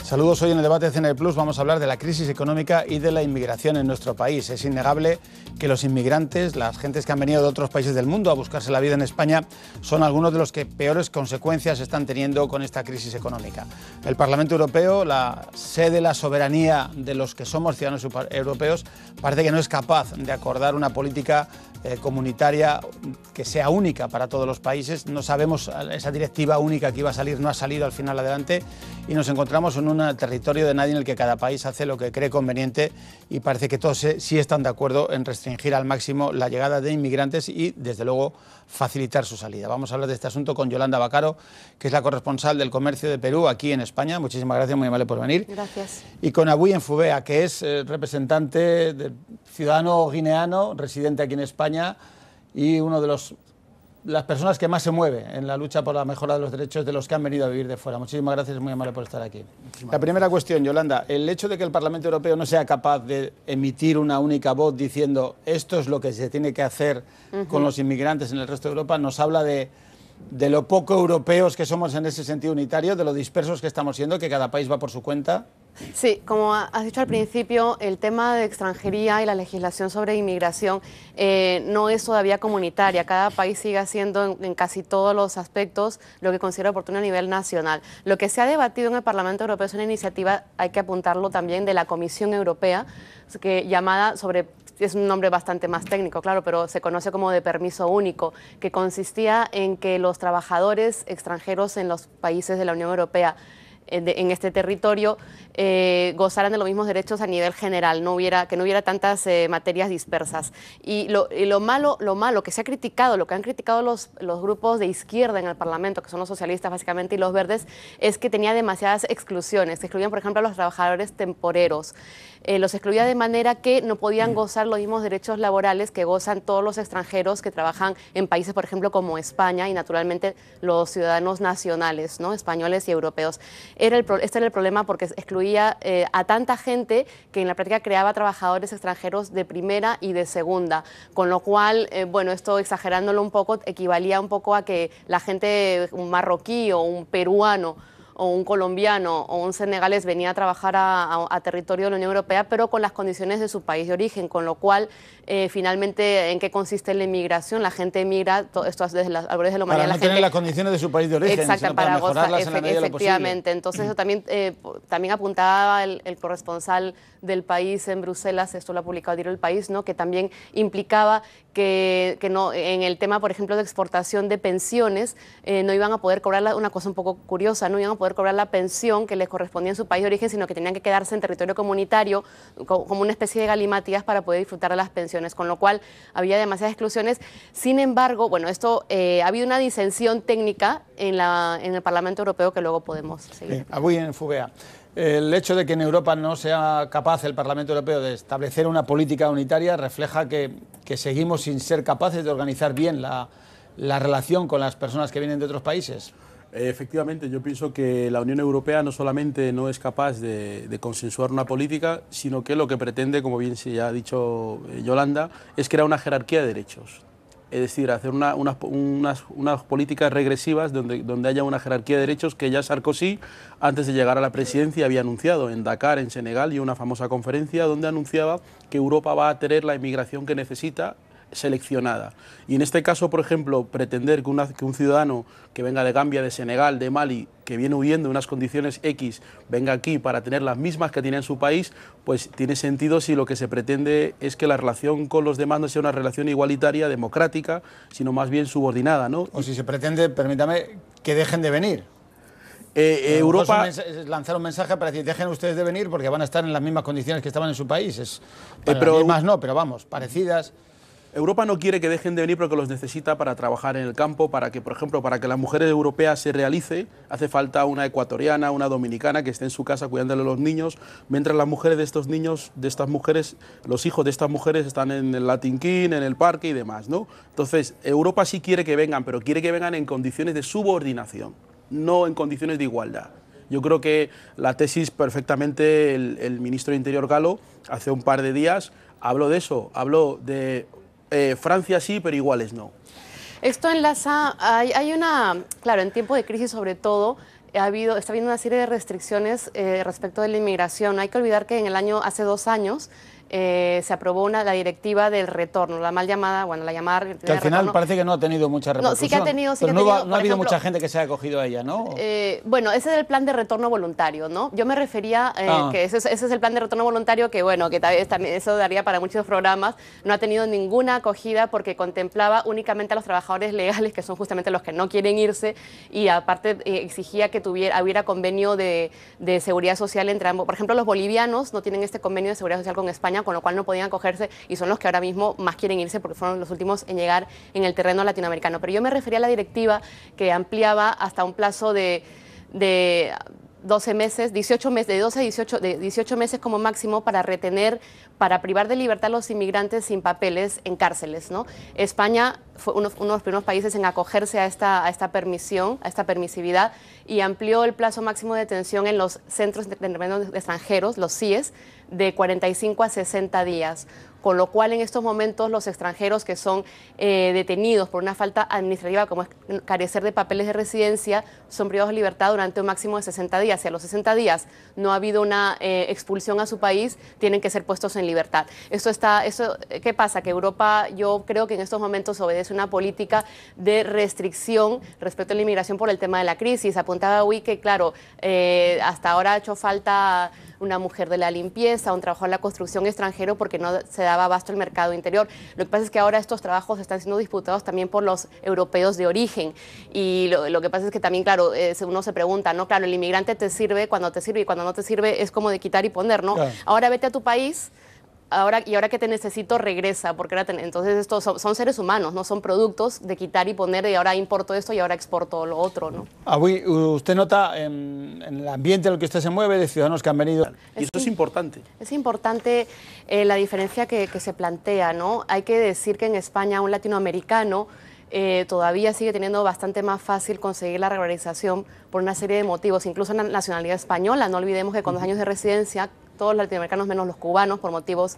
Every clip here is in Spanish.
Saludos. Hoy en el debate de CNE Plus vamos a hablar de la crisis económica y de la inmigración en nuestro país. Es innegable que los inmigrantes, las gentes que han venido de otros países del mundo a buscarse la vida en España, son algunos de los que peores consecuencias están teniendo con esta crisis económica. El Parlamento Europeo, la sede de la soberanía de los que somos ciudadanos europeos, parece que no es capaz de acordar una política comunitaria que sea única para todos los países. No sabemos, esa directiva única que iba a salir no ha salido al final adelante y nos encontramos en un territorio de nadie en el que cada país hace lo que cree conveniente y parece que todos sí están de acuerdo en restringir al máximo la llegada de inmigrantes y, desde luego, facilitar su salida. Vamos a hablar de este asunto con Yolanda Bacaro, que es la corresponsal del comercio de Perú aquí en España. Muchísimas gracias, muy amable por venir. Gracias. Y con Abuy Enfubea, que es representante del ciudadano guineano, residente aquí en España y uno de las personas que más se mueve en la lucha por la mejora de los derechos de los que han venido a vivir de fuera. Muchísimas gracias, muy amable por estar aquí. La primera cuestión, Yolanda, el hecho de que el Parlamento Europeo no sea capaz de emitir una única voz diciendo esto es lo que se tiene que hacer con los inmigrantes en el resto de Europa, nos habla de lo poco europeos que somos en ese sentido unitario, de lo dispersos que estamos siendo, que cada país va por su cuenta. Sí, como has dicho al principio, el tema de extranjería y la legislación sobre inmigración no es todavía comunitaria. Cada país sigue haciendo en casi todos los aspectos lo que considera oportuno a nivel nacional. Lo que se ha debatido en el Parlamento Europeo es una iniciativa, hay que apuntarlo también, de la Comisión Europea, es un nombre bastante más técnico, claro, pero se conoce como de permiso único, que consistía en que los trabajadores extranjeros en los países de la Unión Europea en este territorio gozaran de los mismos derechos a nivel general, que no hubiera tantas materias dispersas. Y lo malo que se ha criticado, lo que han criticado los grupos de izquierda en el Parlamento, que son los socialistas básicamente y los verdes, es que tenía demasiadas exclusiones. Se excluían, por ejemplo, a los trabajadores temporeros. Los excluía de manera que no podían gozar los mismos derechos laborales que gozan todos los extranjeros que trabajan en países, por ejemplo, como España y naturalmente los ciudadanos nacionales, ¿no?, españoles y europeos. Este era el problema porque excluía a tanta gente que en la práctica creaba trabajadores extranjeros de primera y de segunda, con lo cual, bueno, esto exagerándolo un poco, equivalía un poco a que la gente, un marroquí o un peruano o un colombiano o un senegalés venía a trabajar a territorio de la Unión Europea, pero con las condiciones de su país de origen, con lo cual, finalmente, ¿en qué consiste la inmigración? La gente emigra, esto desde las albores de la humanidad. Para no tener las condiciones de su país de origen, exacto, sino para mejorarlas en la medida de lo posible. Efectivamente, entonces eso también apuntaba el corresponsal del país en Bruselas, esto lo ha publicado el diario El País, ¿no?, que también implicaba que no, en el tema, por ejemplo, de exportación de pensiones, no iban a poder cobrar una cosa un poco curiosa, no iban a poder cobrar la pensión que les correspondía en su país de origen, sino que tenían que quedarse en territorio comunitario como una especie de galimatías para poder disfrutar de las pensiones, con lo cual había demasiadas exclusiones. Sin embargo, bueno, ha habido una disensión técnica en el Parlamento Europeo que luego podemos seguir. Abuy Enfubea. El hecho de que en Europa no sea capaz el Parlamento Europeo de establecer una política unitaria refleja que seguimos sin ser capaces de organizar bien la relación con las personas que vienen de otros países. Efectivamente, yo pienso que la Unión Europea no solamente no es capaz de consensuar una política, sino que lo que pretende, como bien se ya ha dicho Yolanda, es crear una jerarquía de derechos. Es decir, hacer unas políticas regresivas donde haya una jerarquía de derechos que ya Sarkozy, antes de llegar a la presidencia, había anunciado en Dakar, en Senegal, y una famosa conferencia donde anunciaba que Europa va a tener la inmigración que necesita seleccionada. Y en este caso, por ejemplo, pretender que un ciudadano que venga de Gambia, de Senegal, de Mali, que viene huyendo en unas condiciones X, venga aquí para tener las mismas que tiene en su país, pues tiene sentido si lo que se pretende es que la relación con los demás no sea una relación igualitaria, democrática, sino más bien subordinada, ¿no? O si se pretende, permítame, que dejen de venir. Europa lanzar un mensaje para decir dejen ustedes de venir porque van a estar en las mismas condiciones que estaban en su país. Pero más no, pero vamos, parecidas. Europa no quiere que dejen de venir porque los necesita para trabajar en el campo, para que, por ejemplo, para que la mujer europea se realice, hace falta una ecuatoriana, una dominicana que esté en su casa cuidándole a los niños, mientras las mujeres de estos niños, de estas mujeres, los hijos de estas mujeres están en el Latin King, en el parque y demás, ¿no? Entonces, Europa sí quiere que vengan, pero quiere que vengan en condiciones de subordinación, no en condiciones de igualdad. Yo creo que la tesis perfectamente, el ministro de Interior galo, hace un par de días, habló de eso, habló de Francia sí, pero iguales no. Esto enlaza, claro, en tiempo de crisis sobre todo, está habiendo una serie de restricciones respecto de la inmigración. No hay que olvidar que hace 2 años, se aprobó la directiva del retorno, la mal llamada, bueno, la llamada... Que al final parece que no ha tenido mucha repercusión. No, sí que ha tenido, pero no ha habido mucha gente que se haya acogido a ella, ¿no? Bueno, ese es el plan de retorno voluntario, ¿no? Yo me refería que ese es el plan de retorno voluntario que, bueno, que también eso daría para muchos programas. No ha tenido ninguna acogida porque contemplaba únicamente a los trabajadores legales, que son justamente los que no quieren irse, y aparte exigía que hubiera convenio de seguridad social entre ambos. Por ejemplo, los bolivianos no tienen este convenio de seguridad social con España, con lo cual no podían acogerse y son los que ahora mismo más quieren irse porque fueron los últimos en llegar en el terreno latinoamericano. Pero yo me refería a la directiva que ampliaba hasta un plazo de 12 meses, 18 meses, de 18 meses como máximo para privar de libertad a los inmigrantes sin papeles en cárceles, ¿no? España fue uno de los primeros países en acogerse a esta permisión, a esta permisividad, y amplió el plazo máximo de detención en los centros de internamiento de extranjeros, los CIES, de 45 a 60 días. Con lo cual, en estos momentos, los extranjeros que son detenidos por una falta administrativa, como es carecer de papeles de residencia, son privados de libertad durante un máximo de 60 días. Si a los 60 días no ha habido una expulsión a su país, tienen que ser puestos en libertad. ¿Qué pasa? Que Europa, yo creo que en estos momentos obedece una política de restricción respecto a la inmigración por el tema de la crisis. Apuntaba Wii que, claro, hasta ahora ha hecho falta una mujer de la limpieza, un trabajo en la construcción extranjero porque no se daba abasto el mercado interior. Lo que pasa es que ahora estos trabajos están siendo disputados también por los europeos de origen, y lo que pasa es que también, claro, uno se pregunta, ¿no? Claro, el inmigrante te sirve cuando te sirve y cuando no te sirve es como de quitar y poner, ¿no? Claro. Ahora vete a tu país, ahora que te necesito, regresa, porque entonces estos son seres humanos, no son productos de quitar y poner, y ahora importo esto y ahora exporto lo otro, ¿no? Usted nota en el ambiente en el que usted se mueve de ciudadanos que han venido... Y esto es importante. Es importante la diferencia que se plantea, ¿no? Hay que decir que en España un latinoamericano todavía sigue teniendo bastante más fácil conseguir la regularización por una serie de motivos, incluso en la nacionalidad española. No olvidemos que con 2 años de residencia, todos los latinoamericanos menos los cubanos, por motivos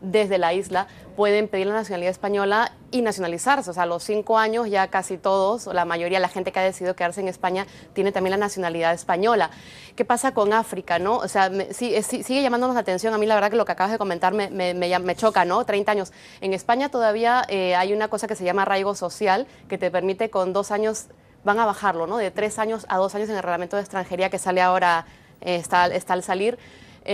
desde la isla, pueden pedir la nacionalidad española y nacionalizarse. O sea, a los 5 años ya casi todos, o la mayoría, la gente que ha decidido quedarse en España, tiene también la nacionalidad española. ¿Qué pasa con África, no? O sea, sigue llamándonos la atención. A mí la verdad que lo que acabas de comentar me choca, ¿no? 30 años. En España todavía hay una cosa que se llama arraigo social, que te permite con 2 años, van a bajarlo, ¿no? De 3 años a 2 años en el reglamento de extranjería que sale ahora, está al salir.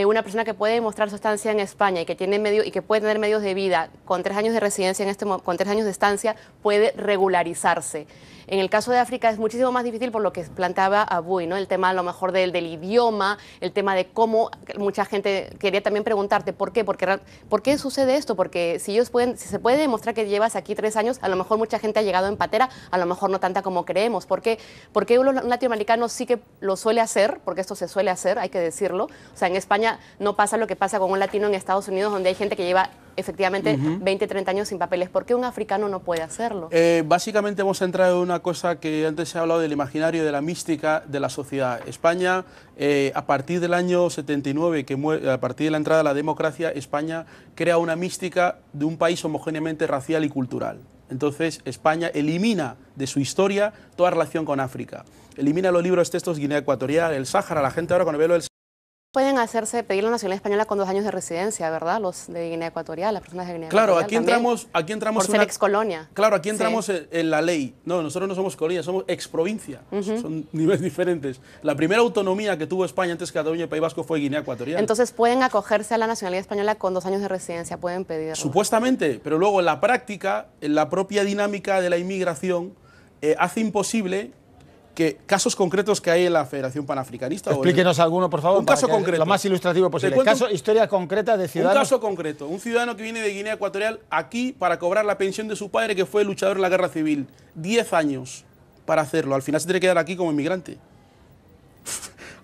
Una persona que puede demostrar su estancia en España y que puede tener medios de vida con 3 años de residencia, con 3 años de estancia, puede regularizarse. En el caso de África es muchísimo más difícil por lo que planteaba Abuy, ¿no? El tema a lo mejor del idioma, el tema de cómo mucha gente quería también preguntarte ¿por qué? ¿Por qué sucede esto? Porque si se puede demostrar que llevas aquí 3 años, a lo mejor mucha gente ha llegado en patera, a lo mejor no tanta como creemos. ¿Por qué un latinoamericano sí que lo suele hacer? Porque esto se suele hacer, hay que decirlo. O sea, en España no pasa lo que pasa con un latino en Estados Unidos, donde hay gente que lleva efectivamente 20, 30 años sin papeles. ¿Por qué un africano no puede hacerlo? Básicamente hemos entrado en una cosa que antes se ha hablado del imaginario, de la mística de la sociedad. España, a partir del año 79, a partir de la entrada de la democracia, España crea una mística de un país homogéneamente racial y cultural. Entonces, España elimina de su historia toda relación con África. Elimina los libros, textos, Guinea Ecuatorial, el Sáhara. La gente ahora cuando ve lo del... Pueden pedir la nacionalidad española con 2 años de residencia, ¿verdad? Los de Guinea Ecuatorial, las personas de Guinea Claro, Ecuatorial. Aquí entramos por ser excolonia. Claro, aquí entramos en la ley. No, nosotros no somos colonia, somos exprovincia. Son niveles diferentes. La primera autonomía que tuvo España antes que Cataluña y el País Vasco fue Guinea Ecuatorial. Entonces pueden acogerse a la nacionalidad española con 2 años de residencia, pueden pedirlo. Supuestamente, pero luego en la práctica, en la propia dinámica de la inmigración, hace imposible que casos concretos que hay en la Federación Panafricanista... Explíquenos alguno, por favor, un caso concreto. Lo más ilustrativo posible. Historia concreta de ciudadanos... Un caso concreto. Un ciudadano que viene de Guinea Ecuatorial aquí para cobrar la pensión de su padre, que fue luchador en la Guerra Civil. 10 años para hacerlo. Al final se tiene que quedar aquí como inmigrante.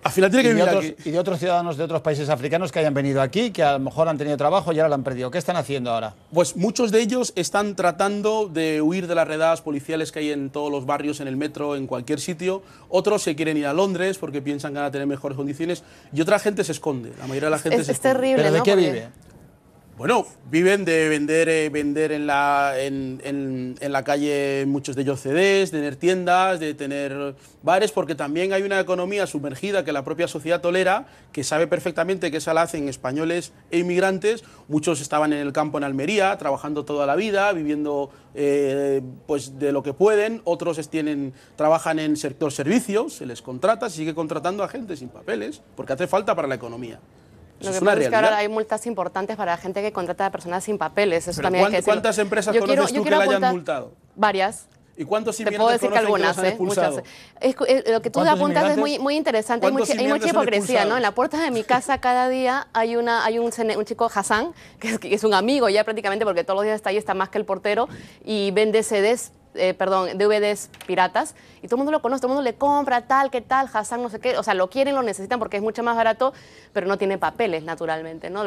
Al final tiene que vivir aquí. Y de otros ciudadanos de otros países africanos que hayan venido aquí, que a lo mejor han tenido trabajo y ahora lo han perdido. ¿Qué están haciendo ahora? Pues muchos de ellos están tratando de huir de las redadas policiales que hay en todos los barrios, en el metro, en cualquier sitio. Otros se quieren ir a Londres porque piensan que van a tener mejores condiciones. Y otra gente se esconde. La mayoría de la gente se esconde. Es terrible, ¿Pero de ¿no? qué vive? Bueno, viven de vender en la calle, muchos de ellos CDs, de tener tiendas, de tener bares, porque también hay una economía sumergida que la propia sociedad tolera, que sabe perfectamente que esa la hacen españoles e inmigrantes. Muchos estaban en el campo en Almería, trabajando toda la vida, viviendo pues de lo que pueden. Otros trabajan en sector servicios, se les contrata, se sigue contratando a gente sin papeles, porque hace falta para la economía. Lo que pasa es que ahora hay multas importantes para la gente que contrata a personas sin papeles. Eso también hay que decirlo. ¿Cuántas empresas conoces tú que la hayan multado? Varias. ¿Y cuántos te puedo decir que algunas, muchas. Lo que tú apuntas es muy interesante. Hay mucha hipocresía, ¿no? En la puerta de mi casa cada día hay un chico, Hassan, que es un amigo ya prácticamente, porque todos los días está ahí, está más que el portero, y vende CDs, DVDs piratas, y todo el mundo lo conoce, todo el mundo le compra, tal, qué tal, Hassan, no sé qué, o sea, lo quieren, lo necesitan porque es mucho más barato, pero no tiene papeles, naturalmente, ¿no?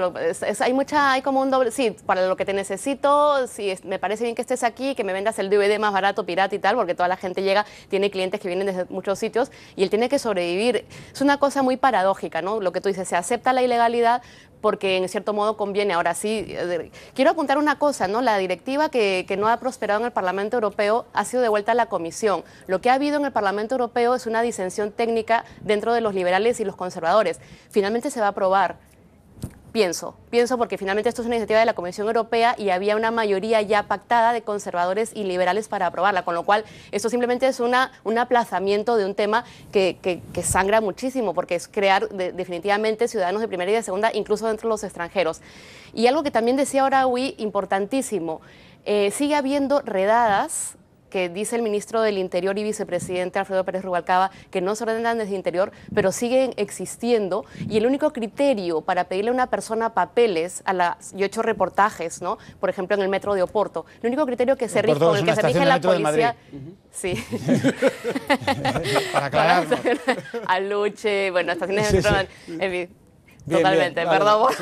Hay como un doble, sí, para lo que te necesito, sí, me parece bien que estés aquí, que me vendas el DVD más barato, pirata y tal, porque toda la gente llega, tiene clientes que vienen desde muchos sitios, y él tiene que sobrevivir. Es una cosa muy paradójica, ¿no? Lo que tú dices, se acepta la ilegalidad, porque en cierto modo conviene. Ahora sí, quiero apuntar una cosa, ¿no? La directiva que no ha prosperado en el Parlamento Europeo ha sido devuelta a la Comisión. Lo que ha habido en el Parlamento Europeo es una disensión técnica dentro de los liberales y los conservadores. Finalmente se va a aprobar. Pienso porque finalmente esto es una iniciativa de la Comisión Europea y había una mayoría ya pactada de conservadores y liberales para aprobarla, con lo cual esto simplemente es un aplazamiento de un tema que sangra muchísimo, porque es crear definitivamente ciudadanos de primera y de segunda, incluso dentro de los extranjeros. Y algo que también decía Oraoui, importantísimo, sigue habiendo redadas que dice el ministro del Interior y vicepresidente Alfredo Pérez Rubalcaba que no se ordenan desde Interior, pero siguen existiendo, y el único criterio para pedirle a una persona papeles, yo he hecho reportajes, ¿no? Por ejemplo, en el metro de Oporto, el único criterio que se rige, con el que se rige la policía... Sí. Para aclararlo. Aluche, bueno, estaciones de metro... Sí. Bien, totalmente, bien, perdón.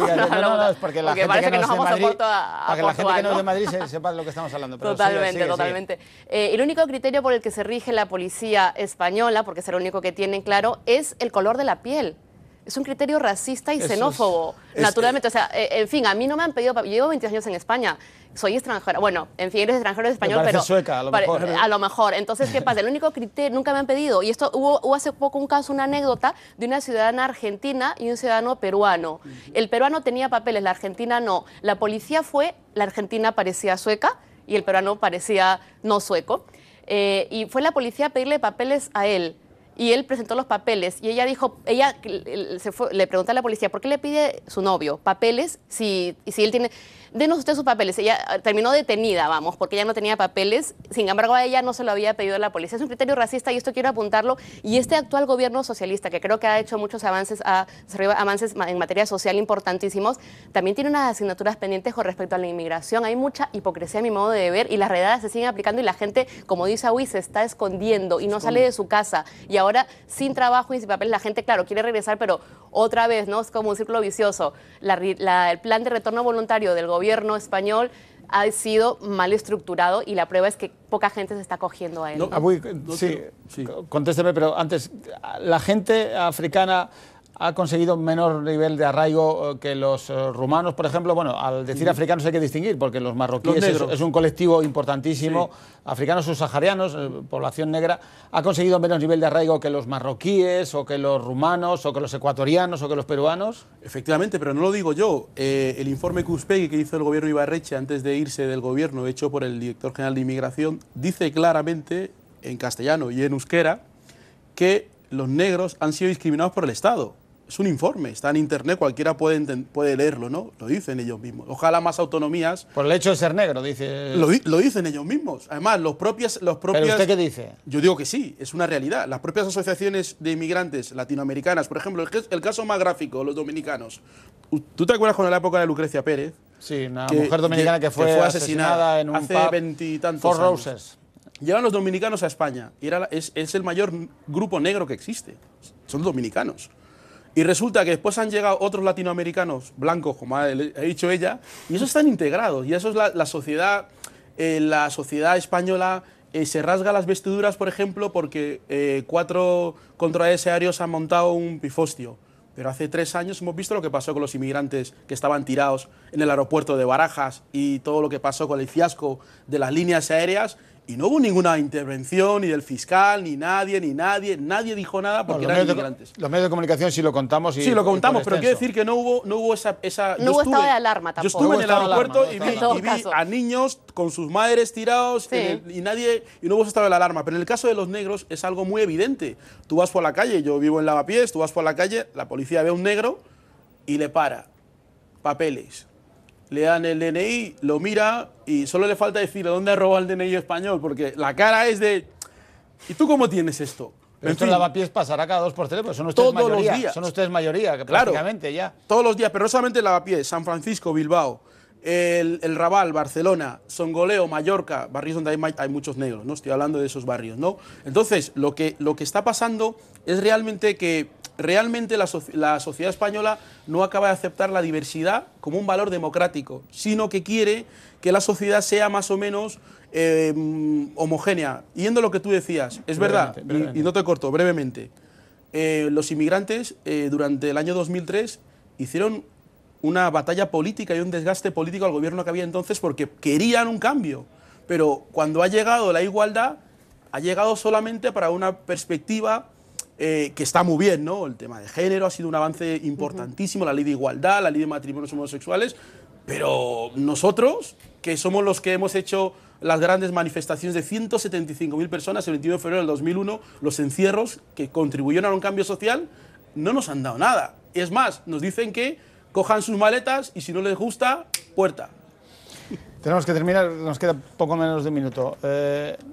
No, es porque la gente que no es de Madrid, para que la gente que no es de Madrid sepa de lo que estamos hablando. Pero totalmente. El único criterio por el que se rige la policía española, porque es el único que tienen claro, es el color de la piel. Es un criterio racista y xenófobo, naturalmente. O sea, en fin, a mí no me han pedido... Yo llevo 22 años en España, soy extranjera. Bueno, en fin, eres extranjero de español, pero... sueca, a lo mejor. A lo mejor. Entonces, ¿qué pasa? El único criterio, nunca me han pedido. Y esto hubo hace poco un caso, una anécdota de una ciudadana argentina y un ciudadano peruano. El peruano tenía papeles, la argentina no. La policía fue, la argentina parecía sueca y el peruano parecía no sueco. Y fue la policía a pedirle papeles a él. Y él presentó los papeles y ella dijo, le preguntó a la policía, ¿por qué le pide su novio papeles si él tiene... Denos usted sus papeles. Ella terminó detenida, vamos, porque ella no tenía papeles. Sin embargo, a ella no se lo había pedido la policía. Es un criterio racista y esto quiero apuntarlo. Y este actual gobierno socialista, que creo que ha hecho muchos avances en materia social importantísimos, también tiene unas asignaturas pendientes con respecto a la inmigración. Hay mucha hipocresía a mi modo de ver y las redadas se siguen aplicando y la gente, como dice Aui, se está escondiendo y no sale de su casa. Y ahora, sin trabajo y sin papeles, la gente, claro, quiere regresar, pero otra vez, ¿no? Es como un círculo vicioso. El plan de retorno voluntario del gobierno español ha sido mal estructurado y la prueba es que poca gente se está acogiendo a él. Sí, contésteme, pero antes, la gente africana ha conseguido un menor nivel de arraigo que los rumanos, por ejemplo. Bueno, al decir africanos hay que distinguir, porque los marroquíes es un colectivo importantísimo. Sí. Africanos subsaharianos, población negra, ha conseguido menos nivel de arraigo que los marroquíes, o que los rumanos, o que los ecuatorianos, o que los peruanos. Efectivamente, pero no lo digo yo. El informe Cuspegui que hizo el gobierno Ibarretxe antes de irse del gobierno, hecho por el director general de Inmigración, dice claramente, en castellano y en euskera, que los negros han sido discriminados por el Estado. Es un informe, está en internet, cualquiera puede leerlo, ¿no? Lo dicen ellos mismos. Ojalá más autonomías... Por el hecho de ser negro, dice... Lo dicen ellos mismos. Además, los propios... ¿Pero usted qué dice? Yo digo que sí, es una realidad. Las propias asociaciones de inmigrantes latinoamericanas, por ejemplo, el caso más gráfico, los dominicanos. ¿Tú te acuerdas con la época de Lucrecia Pérez? Sí, una mujer dominicana que fue asesinada en un hace pub, 20 y tantos Four años. Roses. Llegan los dominicanos a España y es el mayor grupo negro que existe. Son dominicanos. Y resulta que después han llegado otros latinoamericanos blancos, como ha dicho ella, y esos están integrados. Y eso es la sociedad española se rasga las vestiduras, por ejemplo, porque 4 contradesarios han montado un pifostio. Pero hace 3 años hemos visto lo que pasó con los inmigrantes que estaban tirados en el aeropuerto de Barajas y todo lo que pasó con el fiasco de las líneas aéreas. Y no hubo ninguna intervención, ni del fiscal, ni nadie dijo nada porque eran inmigrantes. Los medios de comunicación sí lo contamos. Sí, lo contamos, pero quiero decir que no hubo esa... No hubo estado de alarma tampoco. Yo estuve en el aeropuerto y vi caso a niños con sus madres tirados sí. y no hubo estado de alarma. Pero en el caso de los negros es algo muy evidente. Tú vas por la calle, yo vivo en Lavapiés, tú vas por la calle, la policía ve a un negro y le para. Papeles. Le dan el DNI, lo mira y solo le falta decirle dónde ha robado el DNI español, porque la cara es de... ¿Y tú cómo tienes esto? Pero esto en Lavapiés pasará cada 2 por 3, pues son ustedes todos mayoría. los días. Son ustedes mayoría, que claro, prácticamente ya. Todos los días, pero no solamente en Lavapiés, San Francisco, Bilbao, el Raval, Barcelona, Songoleo, Mallorca, barrios donde hay muchos negros, ¿no? Estoy hablando de esos barrios, ¿no? Entonces, lo que está pasando es realmente que la sociedad española no acaba de aceptar la diversidad como un valor democrático, sino que quiere que la sociedad sea más o menos homogénea. Yendo a lo que tú decías, es verdad, y no te corto, brevemente, los inmigrantes durante el año 2003 hicieron una batalla política y un desgaste político al gobierno que había entonces porque querían un cambio, pero cuando ha llegado la igualdad, ha llegado solamente para una perspectiva que está muy bien, ¿no? El tema de género ha sido un avance importantísimo, la ley de igualdad, la ley de matrimonios homosexuales, pero nosotros, que somos los que hemos hecho las grandes manifestaciones de 175.000 personas el 21 de febrero del 2001, los encierros que contribuyeron a un cambio social, no nos han dado nada. Es más, nos dicen que cojan sus maletas y si no les gusta, puerta. Tenemos que terminar, nos queda poco menos de un minuto.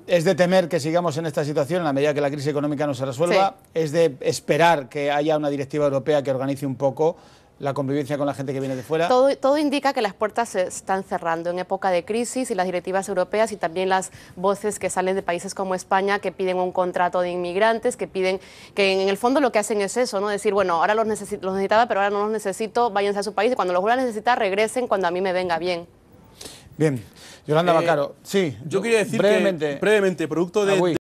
Es de temer que sigamos en esta situación en la medida que la crisis económica no se resuelva. Sí. Es de esperar que haya una directiva europea que organice un poco la convivencia con la gente que viene de fuera. Todo indica que las puertas se están cerrando en época de crisis y las directivas europeas y también las voces que salen de países como España que piden un contrato de inmigrantes, que piden, que en el fondo lo que hacen es eso, ¿no? Decir, bueno, ahora los necesitaba, pero ahora no los necesito, váyanse a su país y cuando los vuelvan a necesitar regresen cuando a mí me venga bien. Bien, Yolanda Baccaro, sí. Yo quería decir brevemente, producto de